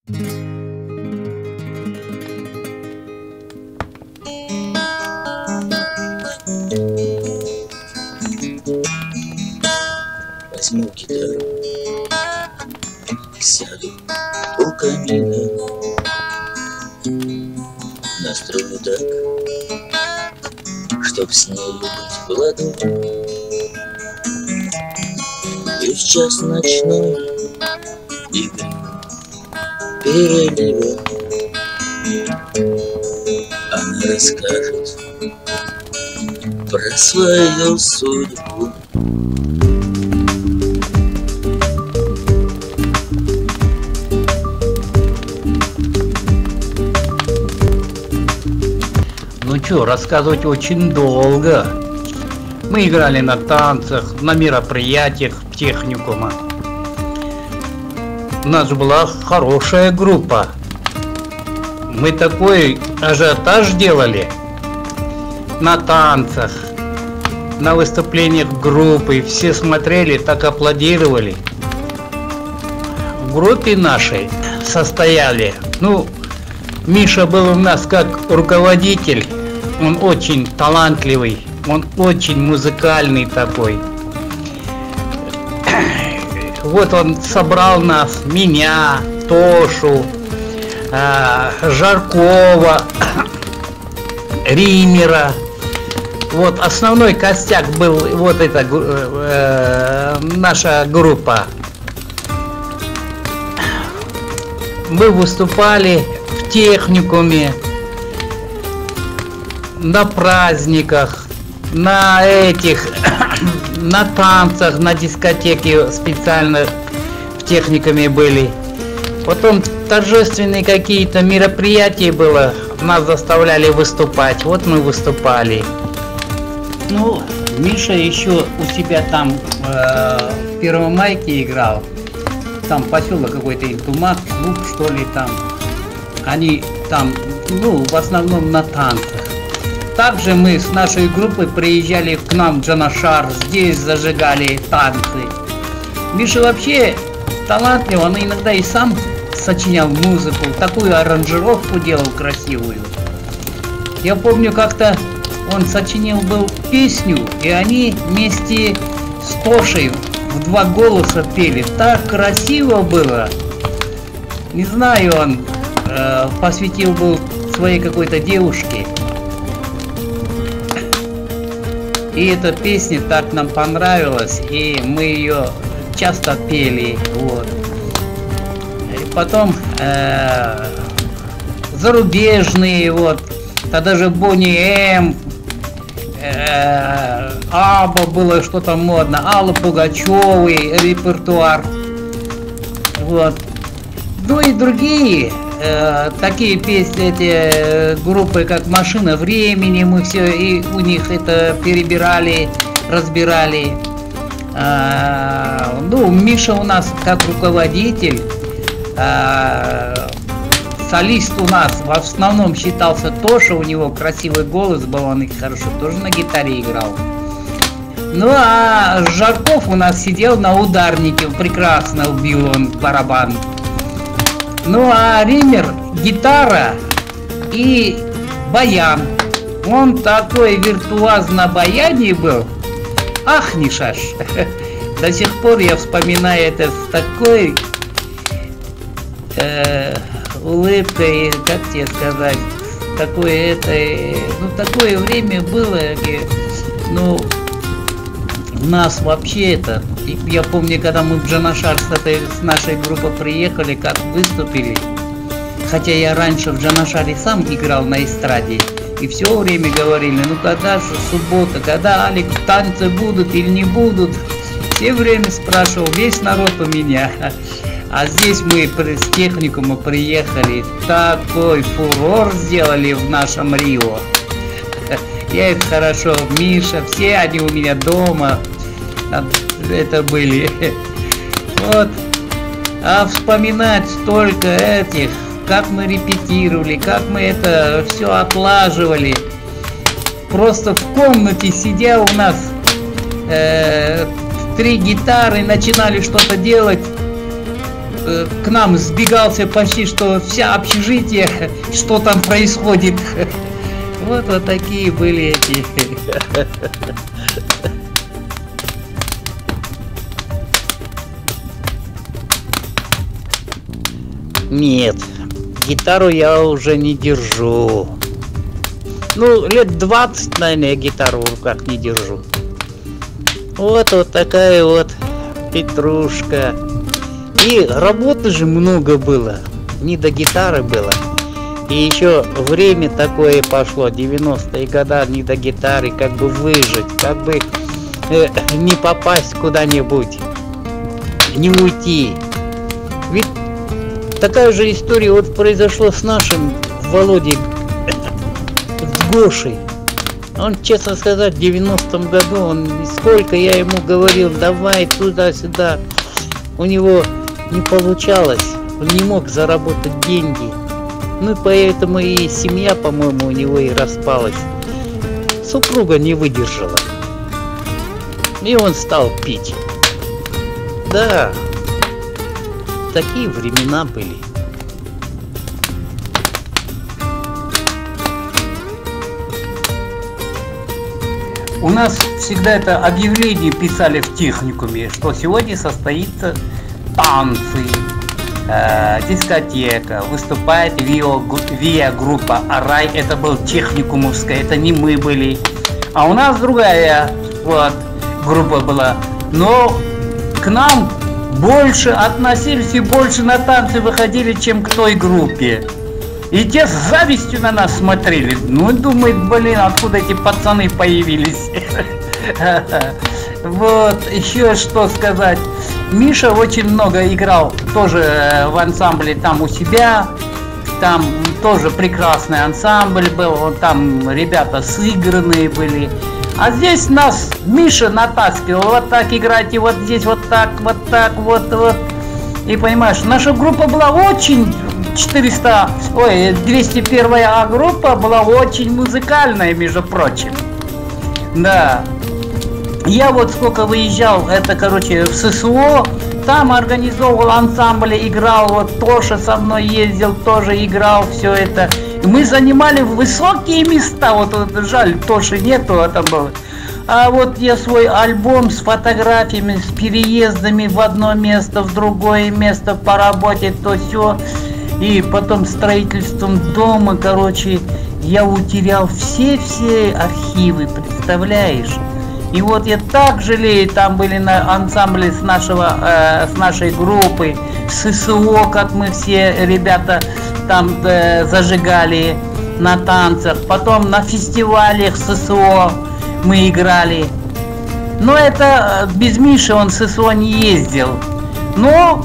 Возьму гитару, сяду у камина, настрою так, чтоб с нею быть в ладу. И в час ночной игры перелива она расскажет про свою судьбу. Ну чё, рассказывать очень долго. Мы играли на танцах, на мероприятиях техникума. У нас была хорошая группа. Мы такой ажиотаж делали на танцах, на выступлениях группы. Все смотрели, так аплодировали. В группе нашей состояли, Миша был у нас как руководитель. Он очень талантливый, он очень музыкальный такой. Вот он собрал нас, меня, Тошу, Жаркова, Римера. Вот основной костяк был вот эта наша группа. Мы выступали в техникуме, на праздниках, на танцах, на дискотеке специально в техникуме были. Потом торжественные какие-то мероприятия было, нас заставляли выступать, вот мы выступали. Миша еще у себя там в Первомайке играл, там поселок какой-то, Интумак, клуб что ли там. Они там, в основном на танцах. Также мы с нашей группой приезжали к нам в Джанашар, здесь зажигали танцы. Миша вообще талантлив, он иногда и сам сочинял музыку, такую аранжировку делал красивую. Я помню, как-то он сочинил был песню, и они вместе с Тошей в два голоса пели. Так красиво было. Не знаю, он посвятил был своей какой-то девушке. И эта песня так нам понравилась, и мы ее часто пели. Вот. И потом зарубежные, вот, тогда же Бонни М, Аба было что-то модно, Аллы Пугачевой репертуар. Вот. И другие такие песни, эти группы, как «Машина времени», мы все и у них это перебирали, разбирали. Миша у нас как руководитель, солист у нас в основном считался Тоша, у него красивый голос был, он и хорошо тоже на гитаре играл. А Жарков у нас сидел на ударнике, прекрасно убил он барабан. А Ример гитара и баян. Он такой виртуоз на баяне был. Ах, Нишаш. До сих пор я вспоминаю это с такой улыбкой, как тебе сказать, такое такое время было, у нас вообще это. Я помню, когда мы в Джанашар с нашей группой приехали, как выступили. Хотя я раньше в Джанашаре сам играл на эстраде. И все время говорили, когда же суббота, когда, Алик, танцы будут или не будут. Все время спрашивал, весь народ у меня. А здесь мы с техникума приехали, такой фурор сделали в нашем Рио. Я это хорошо, Миша, все они у меня дома. Это были. Вот. А вспоминать столько этих, как мы репетировали, как мы это все отлаживали. Просто в комнате сидя у нас 3 гитары, начинали что-то делать. к нам сбегался почти что вся общежитие, что там происходит. Вот такие были эти. Нет, гитару я уже не держу. Ну, лет 20, наверное, я гитару в руках не держу. Вот такая вот петрушка. И работы же много было. Не до гитары было. И еще время такое пошло, 90-е годы, не до гитары, как бы выжить, как бы не попасть куда-нибудь, не уйти. Ведь такая же история вот произошла с нашим Володей, с Гошей. Он, честно сказать, в 90-м году, сколько я ему говорил, давай туда-сюда, у него не получалось, он не мог заработать деньги. Ну и поэтому и семья, по-моему, у него и распалась. Супруга не выдержала. И он стал пить. Да, такие времена были. У нас всегда это объявление писали в техникуме, что сегодня состоится танцы, дискотека, выступает ВИА-группа «Арай», это был техникумовская, это не мы были, а у нас другая вот группа была, но к нам больше относились и больше на танцы выходили, чем к той группе. И те с завистью на нас смотрели. Ну, думает, блин, откуда эти пацаны появились? Вот, еще что сказать. Миша очень много играл тоже в ансамбле там у себя. Там тоже прекрасный ансамбль был. Там ребята сыгранные были. А здесь нас Миша натаскивал. Вот так играйте, вот здесь вот так, вот. И понимаешь, наша группа была очень... 201 группа была очень музыкальная, между прочим. Да. Я вот сколько выезжал, это, короче, в ССО, там организовывал ансамбль, играл, вот Тоша со мной ездил, тоже играл, все это. И мы занимали высокие места, вот жаль, Тоши нету, это было. А вот я свой альбом с фотографиями, с переездами в одно место, в другое место по работе, то все. И потом строительством дома, короче, я утерял все архивы, представляешь? И вот я так жалею, там были ансамбли с нашей группы, с ССО, как мы все ребята там зажигали на танцах, потом на фестивалях ССО мы играли. Но это без Миши, он с ССО не ездил. Но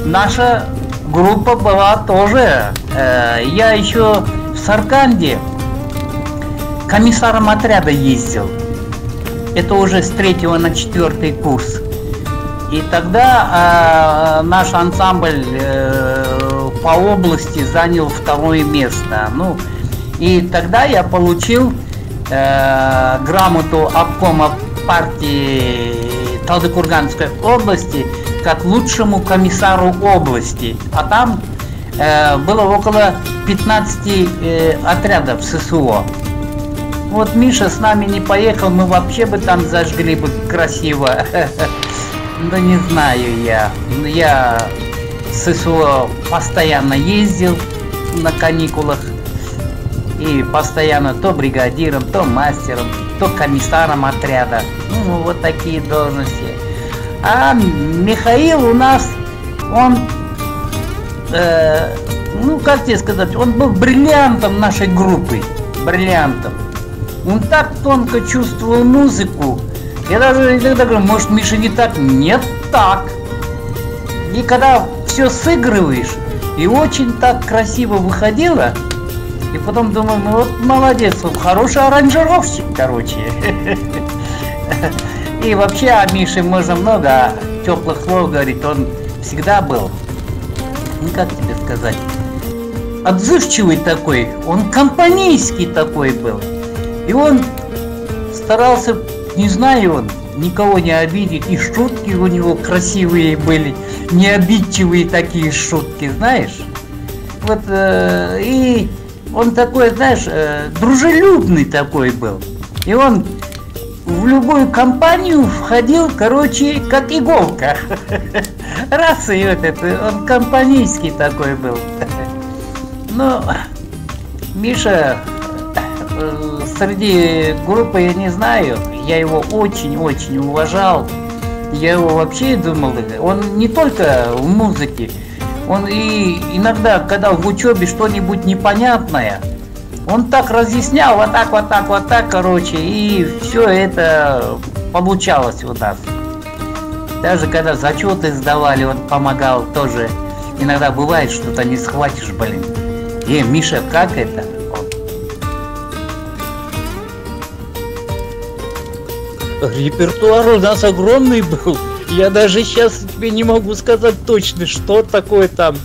наша группа была тоже. Я еще в Сарканде комиссаром отряда ездил. Это уже с 3-го на 4-й курс. И тогда наш ансамбль по области занял 2-е место. Ну, и тогда я получил грамоту обкома партии Талдыкурганской области как лучшему комиссару области. А там было около 15 отрядов ССО. Вот Миша с нами не поехал, мы вообще бы там зажгли бы красиво. Да не знаю я. Я с ССО постоянно ездил на каникулах. И постоянно то бригадиром, то мастером, то комиссаром отряда. Ну, вот такие должности. А Михаил у нас, он, ну как тебе сказать, он был бриллиантом нашей группы. Бриллиантом. Он так тонко чувствовал музыку. Я даже иногда говорю, может, Миша не так? Нет, так. И когда все сыгрываешь, и очень так красиво выходило, и потом думаю, ну вот молодец, он хороший аранжировщик, короче. И вообще о Мише можно много теплых слов говорить, он всегда был, ну как тебе сказать, отзывчивый такой, он компанейский такой был. И он старался, не знаю, он никого не обидеть, и шутки у него красивые были, необидчивые такие шутки, знаешь. Вот, и он такой, знаешь, дружелюбный такой был. И он в любую компанию входил, короче, как иголка. Раз и вот это, он компанейский такой был. Но Миша среди группы я не знаю, я его очень-очень уважал. Я его вообще думал, он не только в музыке, он и иногда, когда в учебе что-нибудь непонятное, он так разъяснял, вот так, короче, и все это получалось у нас. Даже когда зачеты сдавали, он помогал тоже. Иногда бывает, что-то не схватишь, блин. Миша, как это? Репертуар у нас огромный был. Я даже сейчас тебе не могу сказать точно, что такое там.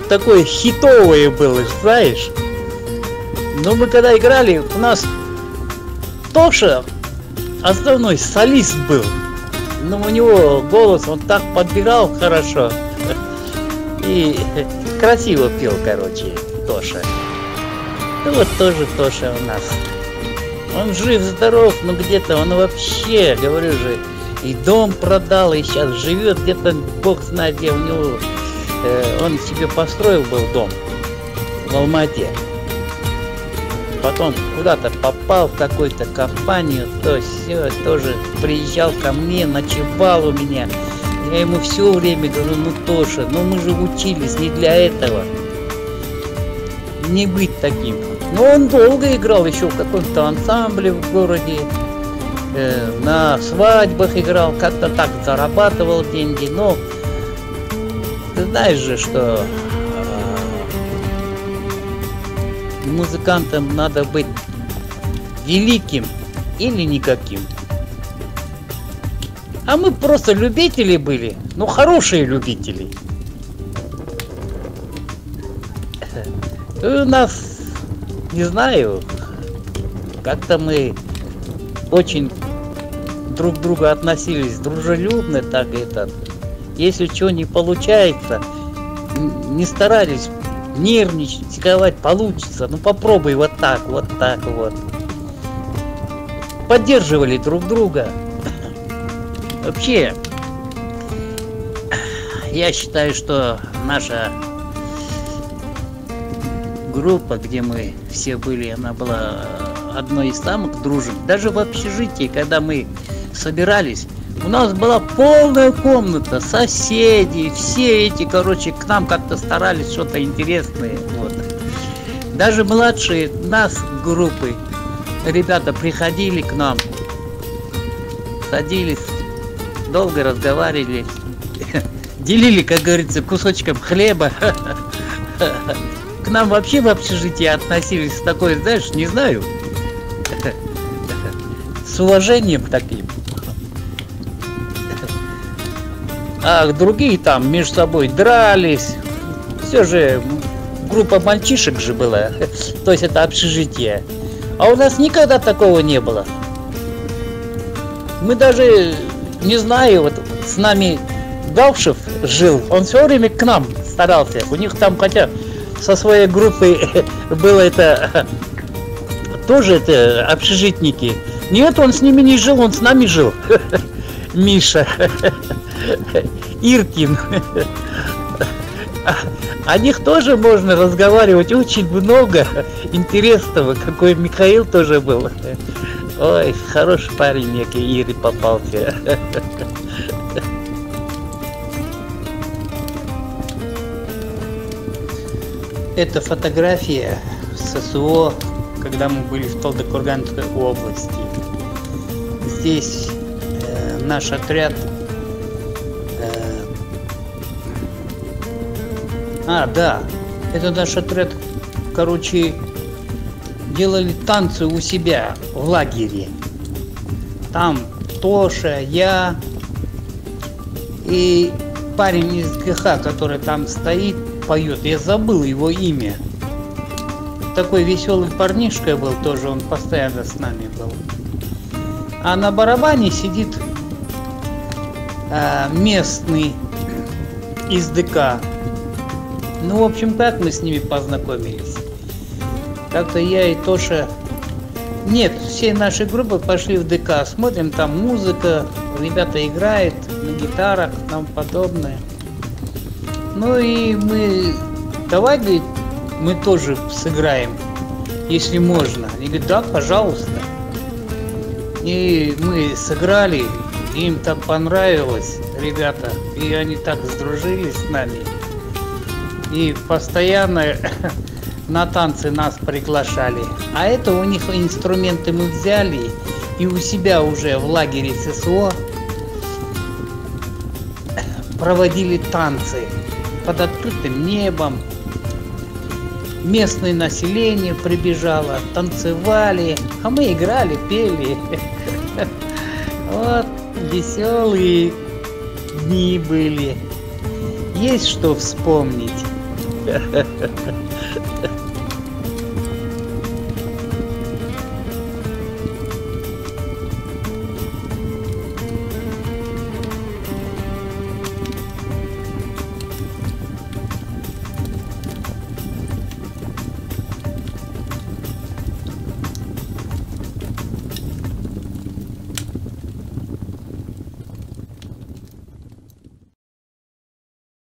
Такое хитовое было, знаешь. Но мы когда играли, у нас Тоша основной солист был. Но у него голос, он так подбирал хорошо. И красиво пел, короче, Тоша. И вот тоже Тоша у нас. Он жив-здоров, но где-то он вообще, говорю же, и дом продал, и сейчас живет где-то, бог знает где у него. Он себе построил был дом в Алмате. Потом куда-то попал в какую-то компанию, то все, тоже приезжал ко мне, ночевал у меня. Я ему все время говорю, ну Тоша, ну мы же учились не для этого. Не быть таким. Но он долго играл еще в каком-то ансамбле в городе, на свадьбах играл, как-то так зарабатывал деньги, но ты знаешь же, что музыкантам надо быть великим или никаким. А мы просто любители были, ну хорошие любители. И у нас, не знаю, как-то мы очень друг к другу относились дружелюбно, так это. Если что не получается, не старались нервничать, сказать получится, ну попробуй вот так вот. Поддерживали друг друга. Вообще, я считаю, что наша группа, где мы все были, она была одной из самых дружных. Даже в общежитии, когда мы собирались, у нас была полная комната, соседи, все эти, короче, к нам как-то старались что-то интересное. Вот. Даже младшие нас группы, ребята приходили к нам, садились, долго разговаривали, делили, как говорится, кусочком хлеба. К нам вообще в общежитии относились с такой, знаешь, не знаю, с уважением таким. А другие там между собой дрались. Все же группа мальчишек же была. То есть это общежитие. А у нас никогда такого не было. Мы даже, не знаю, вот с нами Галшев жил. Он все время к нам старался. У них там, хотя со своей группой было это тоже это общежитники. Нет, он с ними не жил, он с нами жил. Миша. Иркин. О них тоже можно разговаривать очень много интересного. Какой Михаил тоже был. Ой, хороший парень некий Ири попался. Это фотография с СО, когда мы были в Талдыкурганской области. Здесь наш отряд. Да, это наш отряд, короче, делали танцы у себя в лагере. Там Тоша, я и парень из ГХ, который там стоит, поет. Я забыл его имя. Такой веселый парнишка был тоже, он постоянно с нами был. А на барабане сидит местный из ДК. Ну, в общем, как мы с ними познакомились? Как-то я и Тоша... Нет, всей нашей группы пошли в ДК. Смотрим, там музыка, ребята играют на гитарах и тому подобное. Ну и мы... Давай, говорит, мы тоже сыграем, если можно. Они говорят, да, пожалуйста. И мы сыграли, им так понравилось, ребята, и они так сдружились с нами. И постоянно на танцы нас приглашали. А это у них инструменты мы взяли, и у себя уже в лагере ССО проводили танцы под открытым небом. Местное население прибежало, танцевали, а мы играли, пели. Вот веселые дни были. Есть что вспомнить.